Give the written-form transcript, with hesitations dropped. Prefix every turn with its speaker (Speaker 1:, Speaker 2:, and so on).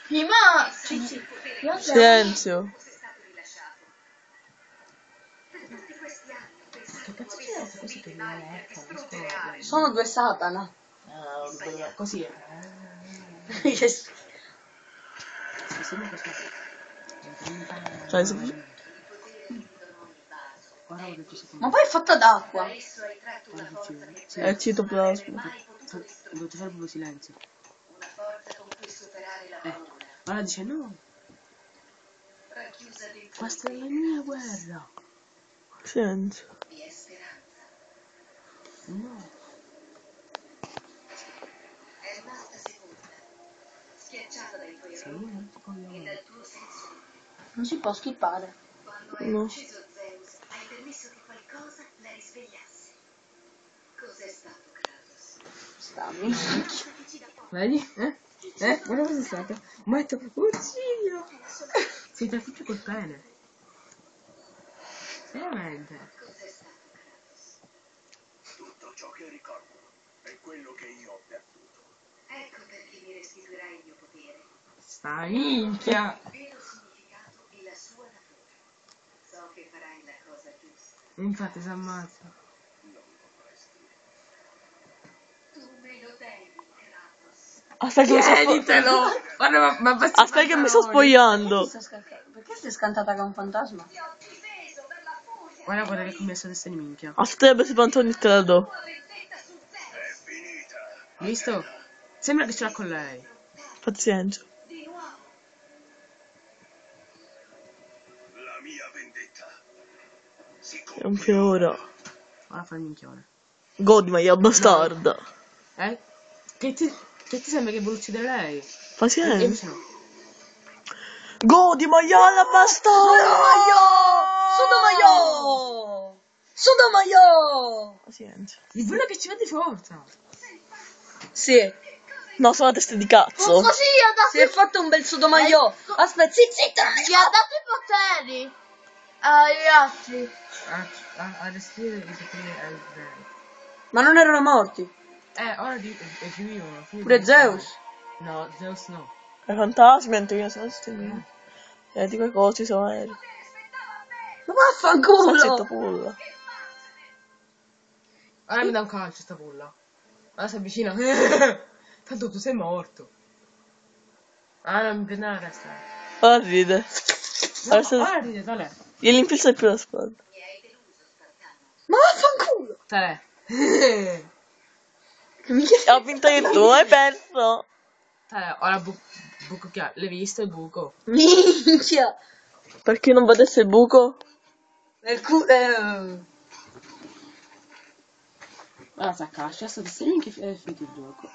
Speaker 1: Prima...
Speaker 2: Silenzio.
Speaker 3: Che cazzo c'è così che viene letto?
Speaker 1: Sono due Satana.
Speaker 3: Così è.
Speaker 1: Yes.
Speaker 2: Cioè,
Speaker 1: Ma poi è fatta d'acqua.
Speaker 2: è il citoplasma.
Speaker 3: Dovete fare proprio silenzio. Ora dice no. Questa è la mia guerra.
Speaker 2: Silenzio.
Speaker 3: No.
Speaker 1: Non si può skippare.
Speaker 2: No.
Speaker 1: Stammi.
Speaker 3: Vedi? Guarda cosa è stato. Metto uccidio. Sei trafitto col pene. Veramente.
Speaker 4: Tutto ciò che ricordo è quello che io ho perduto.
Speaker 5: Ecco perché mi restituirai il mio potere.
Speaker 3: Sta minchia.
Speaker 5: Il vero significato è la sua natura. So che farai la cosa giusta.
Speaker 3: Infatti si ammazza.
Speaker 4: Non vorresti.
Speaker 5: Tu me lo devi, Kratos.
Speaker 2: Aspetta che mi sto
Speaker 3: Chieditelo. Guarda, ma basta.
Speaker 2: Aspetta che mi sto spogliando.
Speaker 1: Perché sei scantata con un fantasma?
Speaker 5: Ti ho difeso dalla furia.
Speaker 3: Guarda che commesso testa di minchia.
Speaker 2: Aspetta, questi pantaloni te la do.
Speaker 5: Tua vendetta su Zeus.
Speaker 4: È finita.
Speaker 3: Visto? Sembra che ce l'ha con lei.
Speaker 2: Pazienza.
Speaker 5: Di nuovo.
Speaker 4: La mia vendetta si
Speaker 2: È
Speaker 4: compie
Speaker 2: un fiore.
Speaker 3: Ora fa il minchione.
Speaker 2: Godi, ma io bastarda.
Speaker 3: Che ti sembra che vuole uccidere lei? E
Speaker 2: Pazienza.
Speaker 3: invece no.
Speaker 2: Godi, ma io la bastarda.
Speaker 1: Sodomaio! Sodomaio!
Speaker 2: Pazienza.
Speaker 3: Di quello che ci va di forza.
Speaker 1: Sì.
Speaker 2: No, sono una testa di cazzo.
Speaker 1: Così ha dato... Si è fatto un bel sodomaio. Aspetta, zitta.
Speaker 6: Ci ha dato i poteri agli altri.
Speaker 3: A restituire i poteri ai dei.
Speaker 1: Ma non erano morti.
Speaker 3: Ora rivivono.
Speaker 1: Pure Zeus.
Speaker 3: No, Zeus no.
Speaker 2: I fantasmi, Antonio, sono tutti di quei cosi sono aerei.
Speaker 1: Ma vaffanculo.
Speaker 2: Zitto pulla.
Speaker 3: Ora mi dà un calcio sta pulla. Ora si avvicina. Tanto tu sei morto. Non mi prende la testa.
Speaker 2: Ora ride.
Speaker 3: Ora ride, tale.
Speaker 2: Gli rinfilza più la spada.
Speaker 1: Ma vaffanculo.
Speaker 3: Tale.
Speaker 2: Ho vinto io, tu hai perso.
Speaker 3: Tale, ora buco chiaro. L'hai visto il buco?
Speaker 1: Minchia.
Speaker 2: Per chi non vedesse il buco?
Speaker 1: Nel culo...
Speaker 3: Ora si accascia, sta di segni che è finito il gioco.